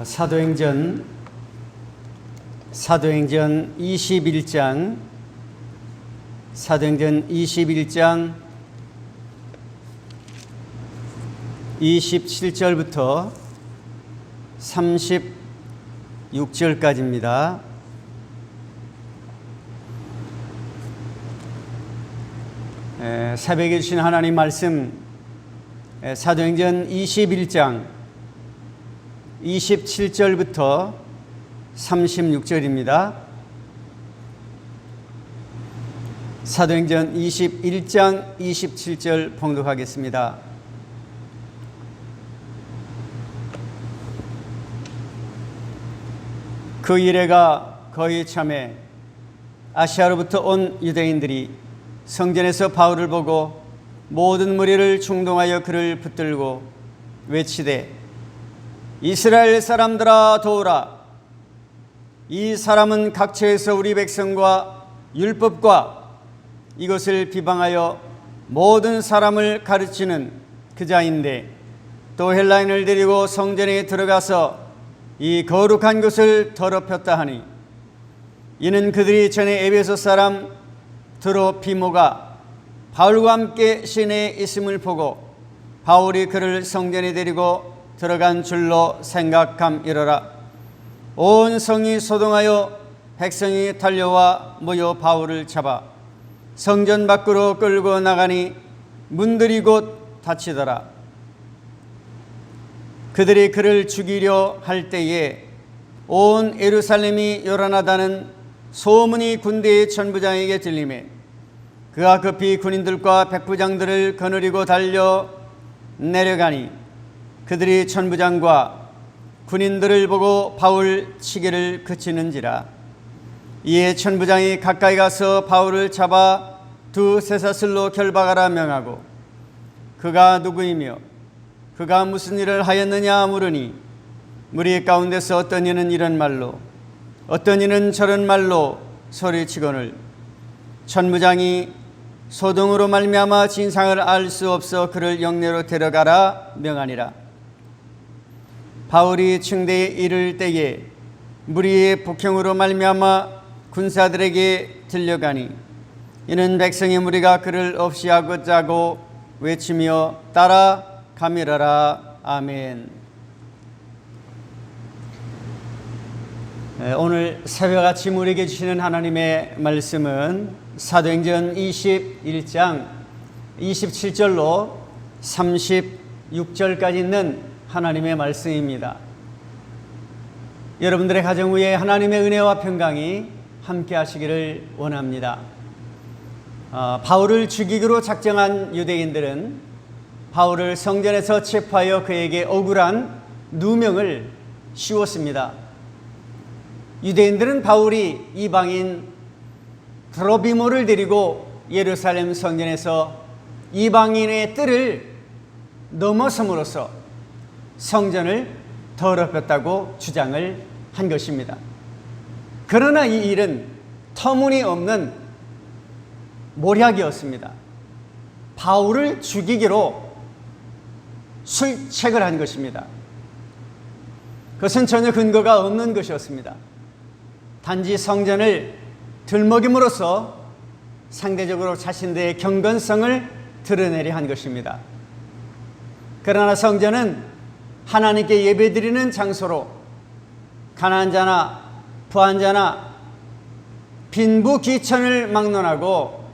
사도행전 21장 27절부터 36절까지입니다. 새벽에 주신 하나님 말씀, 사도행전 21장 27절부터 36절입니다. 사도행전 21장 27절 봉독하겠습니다. 그 이래가 거의 참에 아시아로부터 온 유대인들이 성전에서 바울을 보고 모든 무리를 충동하여 그를 붙들고 외치되 이스라엘 사람들아 도우라. 이 사람은 각처에서 우리 백성과 율법과 이것을 비방하여 모든 사람을 가르치는 그 자인데 또 헬라인을 데리고 성전에 들어가서 이 거룩한 것을 더럽혔다 하니 이는 그들이 전에 에베소 사람 드로피모가 바울과 함께 시내에 있음을 보고 바울이 그를 성전에 데리고 들어간 줄로 생각함이러라. 온 성이 소동하여 백성이 달려와 모여 바울을 잡아 성전 밖으로 끌고 나가니 문들이 곧 닫히더라. 그들이 그를 죽이려 할 때에 온 예루살렘이 요란하다는 소문이 군대의 천부장에게 들리매 그가 급히 군인들과 백부장들을 거느리고 달려 내려가니 그들이 천부장과 군인들을 보고 바울 치기를 그치는지라. 이에 천부장이 가까이 가서 바울을 잡아 두 쇠사슬로 결박하라 명하고 그가 누구이며 그가 무슨 일을 하였느냐 물으니 무리 가운데서 어떤 이는 이런 말로 어떤 이는 저런 말로 소리치거늘 천부장이 소동으로 말미암아 진상을 알 수 없어 그를 영내로 데려가라 명하니라. 바울이 층대에 이를 때에 무리의 폭행으로 말미암아 군사들에게 들려가니 이는 백성의 무리가 그를 없이하고자 하고 외치며 따라가미러라. 아멘. 오늘 새벽 아침 우리에게 주시는 하나님의 말씀은 사도행전 21장 27절로 36절까지 있는 하나님의 말씀입니다. 여러분들의 가정 위에 하나님의 은혜와 평강이 함께 하시기를 원합니다. 바울을 죽이기로 작정한 유대인들은 바울을 성전에서 체포하여 그에게 억울한 누명을 씌웠습니다. 유대인들은 바울이 이방인 드로비모를 데리고 예루살렘 성전에서 이방인의 뜰을 넘어섬으로써 성전을 더럽혔다고 주장을 한 것입니다. 그러나 이 일은 터무니없는 모략이었습니다. 바울을 죽이기로 술책을 한 것입니다. 그것은 전혀 근거가 없는 것이었습니다. 단지 성전을 들먹임으로써 상대적으로 자신들의 경건성을 드러내려 한 것입니다. 그러나 성전은 하나님께 예배드리는 장소로 가난한 자나 부한 자나 빈부귀천을 막론하고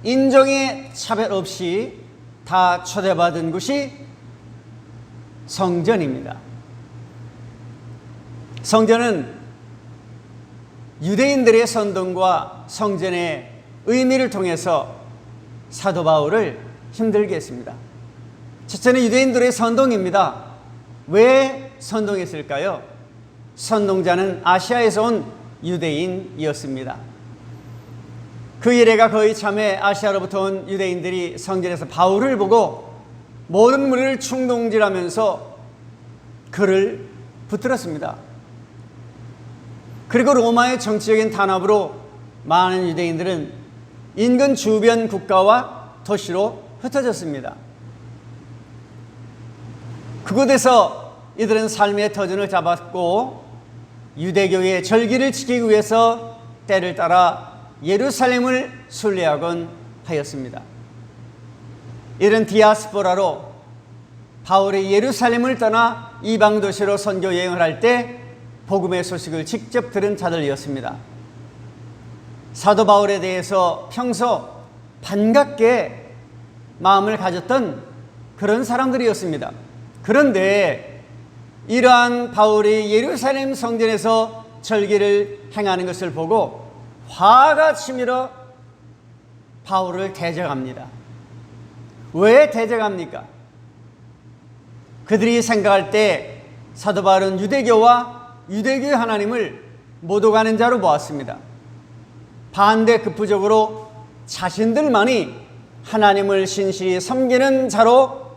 인종의 차별 없이 다 초대받은 곳이 성전입니다. 성전은 유대인들의 선동과 성전의 의미를 통해서 사도 바울을 힘들게 했습니다. 첫째는 유대인들의 선동입니다. 왜 선동했을까요? 선동자는 아시아에서 온 유대인이었습니다. 그 이래가 거의 참에 아시아로부터 온 유대인들이 성전에서 바울을 보고 모든 무리를 충동질하면서 그를 붙들었습니다. 그리고 로마의 정치적인 탄압으로 많은 유대인들은 인근 주변 국가와 도시로 흩어졌습니다. 그곳에서 이들은 삶의 터전을 잡았고 유대교의 절기를 지키기 위해서 때를 따라 예루살렘을 순례하곤 하였습니다. 이런 디아스포라로 바울이 예루살렘을 떠나 이방 도시로 선교 여행을 할 때 복음의 소식을 직접 들은 자들이었습니다. 사도 바울에 대해서 평소 반갑게 마음을 가졌던 그런 사람들이었습니다. 그런데 이러한 바울이 예루살렘 성전에서 절기를 행하는 것을 보고 화가 치밀어 바울을 대적합니다. 왜 대적합니까? 그들이 생각할 때 사도 바울은 유대교와 유대교의 하나님을 못 오가는 자로 보았습니다. 반대 극부적으로 자신들만이 하나님을 신실히 섬기는 자로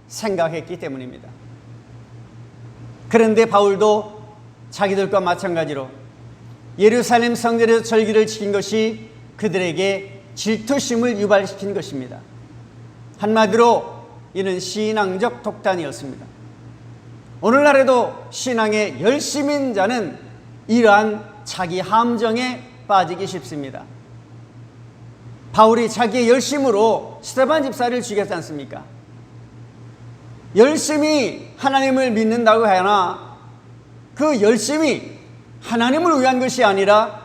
생각했기 때문입니다. 그런데 바울도 자기들과 마찬가지로 예루살렘 성전에서 절기를 지킨 것이 그들에게 질투심을 유발시킨 것입니다. 한마디로 이는 신앙적 독단이었습니다. 오늘날에도 신앙의 열심인 자는 이러한 자기 함정에 빠지기 쉽습니다. 바울이 자기의 열심으로 스데반 집사를 죽였지 않습니까? 열심히 하나님을 믿는다고 하나 그 열심이 하나님을 위한 것이 아니라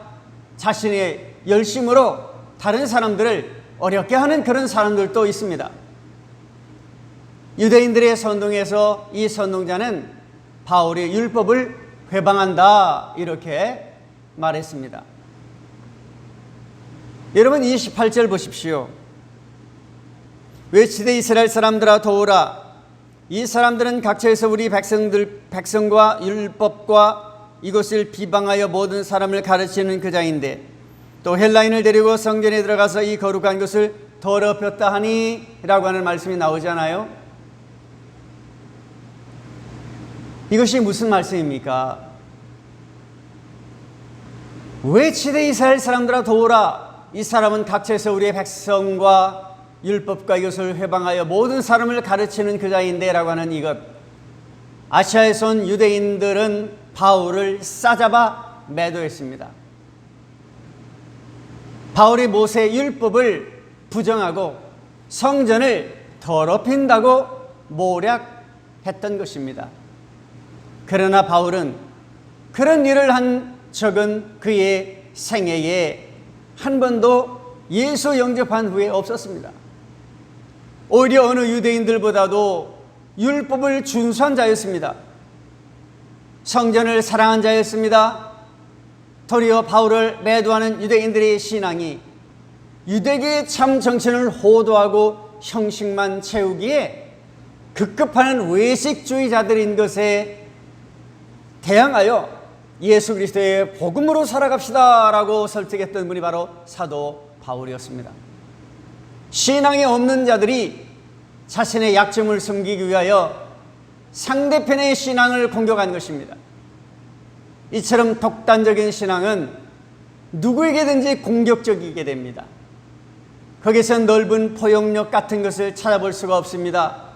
자신의 열심으로 다른 사람들을 어렵게 하는 그런 사람들도 있습니다. 유대인들의 선동에서 이 선동자는 바울의 율법을 회방한다 이렇게 말했습니다. 여러분 28절 보십시오. 외치되 이스라엘 사람들아 도우라. 이 사람들은 각처에서 우리 백성과 율법과 이것을 비방하여 모든 사람을 가르치는 그 자인데 또 헬라인을 데리고 성전에 들어가서 이 거룩한 것을 더럽혔다 하니 라고 하는 말씀이 나오잖아요. 이것이 무슨 말씀입니까? 외치되 이스라엘 사람들아 도우라. 이 사람은 각처에서 우리의 백성과 율법과 이것을 회방하여 모든 사람을 가르치는 그 자인데 라고 하는 이것. 아시아에서 온 유대인들은 바울을 싸잡아 매도했습니다. 바울이 모세의 율법을 부정하고 성전을 더럽힌다고 모략했던 것입니다. 그러나 바울은 그런 일을 한 적은 그의 생애에 한 번도 예수 영접한 후에 없었습니다. 오히려 어느 유대인들보다도 율법을 준수한 자였습니다. 성전을 사랑한 자였습니다. 도리어 바울을 매도하는 유대인들의 신앙이 유대교의 참 정신을 호도하고 형식만 채우기에 급급하는 외식주의자들인 것에 대항하여 예수 그리스도의 복음으로 살아갑시다 라고 설득했던 분이 바로 사도 바울이었습니다. 신앙이 없는 자들이 자신의 약점을 숨기기 위하여 상대편의 신앙을 공격한 것입니다. 이처럼 독단적인 신앙은 누구에게든지 공격적이게 됩니다. 거기서 넓은 포용력 같은 것을 찾아볼 수가 없습니다.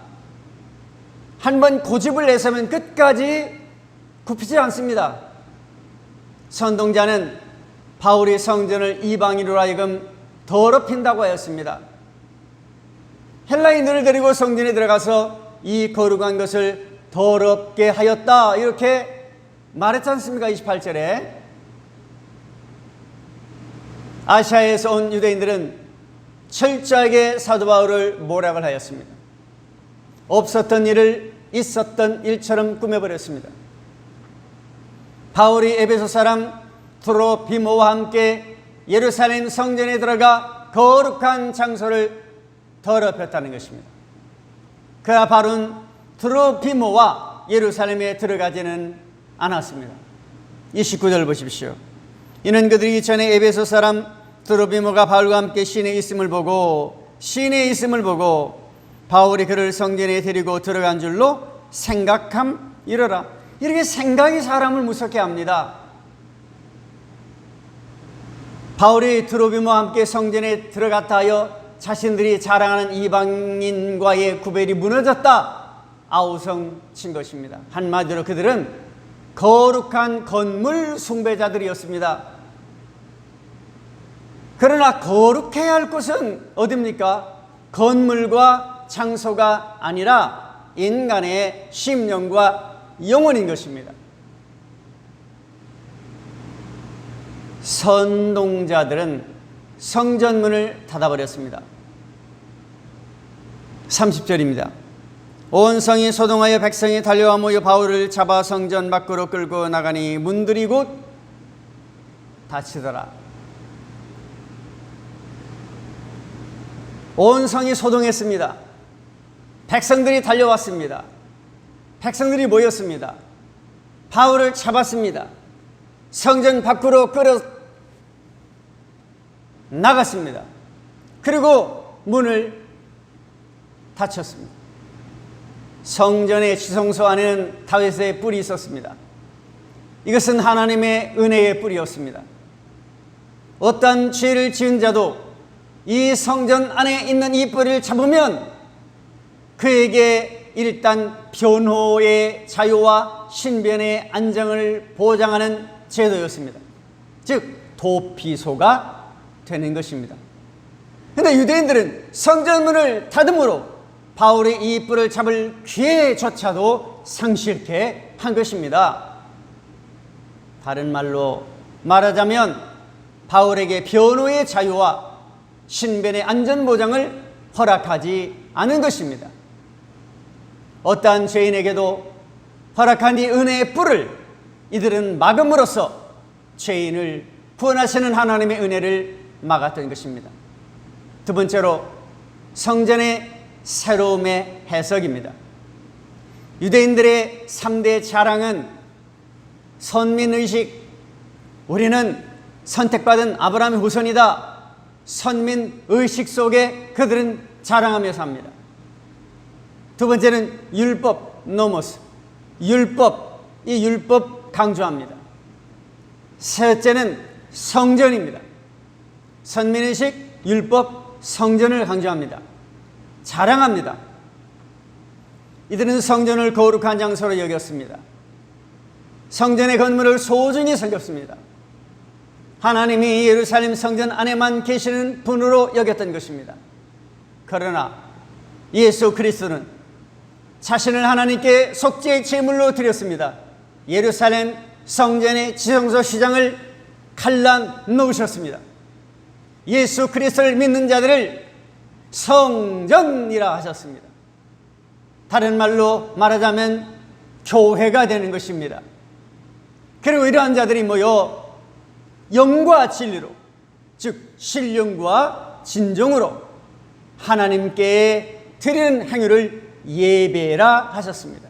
한번 고집을 내서면 끝까지 굽히지 않습니다. 선동자는 바울이 성전을 이방인으로 하여금 더럽힌다고 하였습니다. 헬라인들을 데리고 성전에 들어가서 이 거룩한 것을 더럽게 하였다 이렇게 말했지 않습니까? 28절에 아시아에서 온 유대인들은 철저하게 사도 바울을 모략을 하였습니다. 없었던 일을 있었던 일처럼 꾸며버렸습니다. 바울이 에베소 사람 트로피모와 함께 예루살렘 성전에 들어가 거룩한 장소를 더럽혔다는 것입니다. 그러나 바울은 트로피모와 예루살렘에 들어가지는 않았습니다. 29절 보십시오. 이는 그들이 전에 에베소 사람 트로피모가 바울과 함께 시내에 있음을 보고 바울이 그를 성전에 데리고 들어간 줄로 생각함이러라. 이렇게 생각이 사람을 무섭게 합니다. 바울이 트로피모와 함께 성전에 들어갔다 하여 자신들이 자랑하는 이방인과의 구별이 무너졌다 아우성친 것입니다. 한마디로 그들은 거룩한 건물 숭배자들이었습니다. 그러나 거룩해야 할 곳은 어디입니까? 건물과 장소가 아니라 인간의 심령과 영혼인 것입니다. 선동자들은 성전문을 닫아버렸습니다. 30절입니다. 온 성이 소동하여 백성이 달려와 모여 바울을 잡아 성전 밖으로 끌고 나가니 문들이 곧 닫히더라. 온 성이 소동했습니다. 백성들이 달려왔습니다. 백성들이 모였습니다. 바울을 잡았습니다. 성전 밖으로 끌어 나갔습니다. 그리고 문을 닫혔습니다. 성전의 지성소 안에는 다윗의 뿔이 있었습니다. 이것은 하나님의 은혜의 뿔이었습니다. 어떤 죄를 지은 자도 이 성전 안에 있는 이 뿔을 잡으면 그에게 일단 변호의 자유와 신변의 안정을 보장하는 제도였습니다. 즉 도피소가 되는 것입니다. 그런데 유대인들은 성전문을 닫음으로 바울의 이 뿔을 잡을 기회조차도 상실케 한 것입니다. 다른 말로 말하자면 바울에게 변호의 자유와 신변의 안전보장을 허락하지 않은 것입니다. 어떠한 죄인에게도 허락한 이 은혜의 뿔을 이들은 막음으로써 죄인을 구원하시는 하나님의 은혜를 막았던 것입니다. 두 번째로 성전의 새로움의 해석입니다. 유대인들의 3대 자랑은 선민의식, 우리는 선택받은 아브라함의 후손이다. 선민의식 속에 그들은 자랑하며 삽니다. 두 번째는 율법, 노모스, 율법, 이 율법 강조합니다. 셋째는 성전입니다. 선민의식, 율법, 성전을 강조합니다. 자랑합니다. 이들은 성전을 거룩한 장소로 여겼습니다. 성전의 건물을 소중히 섬겼습니다. 하나님이 예루살렘 성전 안에만 계시는 분으로 여겼던 것입니다. 그러나 예수 그리스도는 자신을 하나님께 속죄의 제물로 드렸습니다. 예루살렘 성전의 지성소 시장을 갈라 놓으셨습니다. 예수 그리스도를 믿는 자들을 성전이라 하셨습니다. 다른 말로 말하자면 교회가 되는 것입니다. 그리고 이러한 자들이 모여 영과 진리로, 즉 신령과 진정으로 하나님께 드리는 행위를 예배라 하셨습니다.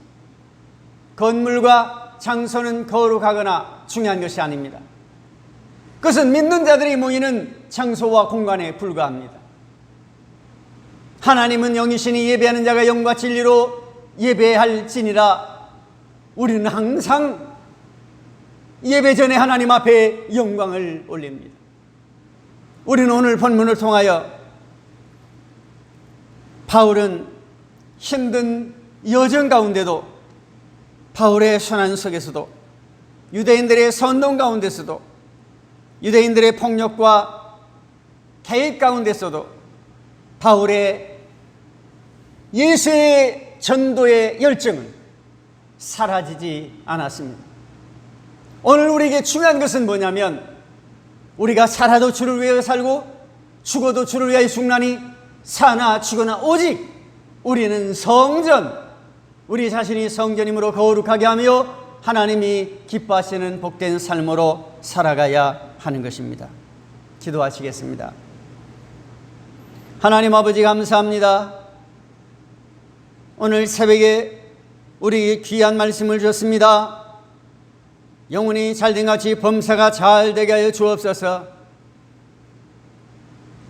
건물과 장소는 거룩하거나 중요한 것이 아닙니다. 그것은 믿는 자들이 모이는 장소와 공간에 불과합니다. 하나님은 영이시니 예배하는 자가 영과 진리로 예배할지니라. 우리는 항상 예배 전에 하나님 앞에 영광을 올립니다. 우리는 오늘 본문을 통하여 바울은 힘든 여정 가운데도, 바울의 손안 속에서도, 유대인들의 선동 가운데서도, 유대인들의 폭력과 개입 가운데서도 바울의 예수의 전도의 열정은 사라지지 않았습니다. 오늘 우리에게 중요한 것은 뭐냐면, 우리가 살아도 주를 위하여 살고 죽어도 주를 위하여 죽나니 사나 죽으나 오직 우리는 성전, 우리 자신이 성전임으로 거룩하게 하며 하나님이 기뻐하시는 복된 삶으로 살아가야 하는 것입니다. 기도하시겠습니다. 하나님 아버지 감사합니다. 오늘 새벽에 우리 귀한 말씀을 주셨습니다. 영혼이 잘된 같이 범사가 잘되게 하여 주옵소서.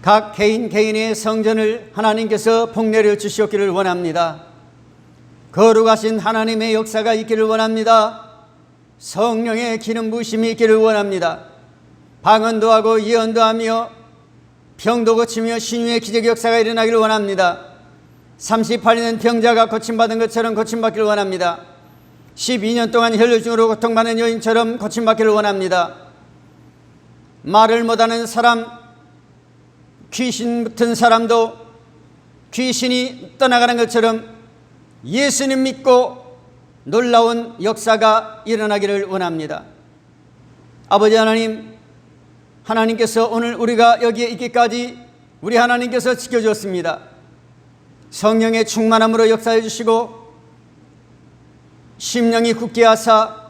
각 개인 개인의 성전을 하나님께서 복내려 주시옵기를 원합니다. 거룩하신 하나님의 역사가 있기를 원합니다. 성령의 기름 부으심이 있기를 원합니다. 방언도 하고 예언도 하며 병도 고치며 신유의 기적 역사가 일어나기를 원합니다. 38년 병자가 고침받은 것처럼 고침받기를 원합니다. 12년 동안 혈류증으로 고통받는 여인처럼 고침받기를 원합니다. 말을 못하는 사람, 귀신 붙은 사람도 귀신이 떠나가는 것처럼 예수님 믿고 놀라운 역사가 일어나기를 원합니다. 아버지 하나님, 하나님께서 오늘 우리가 여기에 있기까지 우리 하나님께서 지켜주었습니다. 성령의 충만함으로 역사해 주시고 심령이 굳게 하사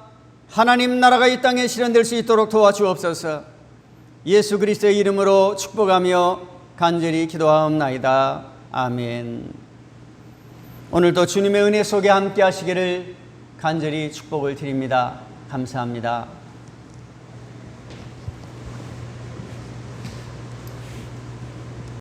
하나님 나라가 이 땅에 실현될 수 있도록 도와주옵소서. 예수 그리스도의 이름으로 축복하며 간절히 기도하옵나이다. 아멘. 오늘도 주님의 은혜 속에 함께 하시기를 간절히 축복을 드립니다. 감사합니다.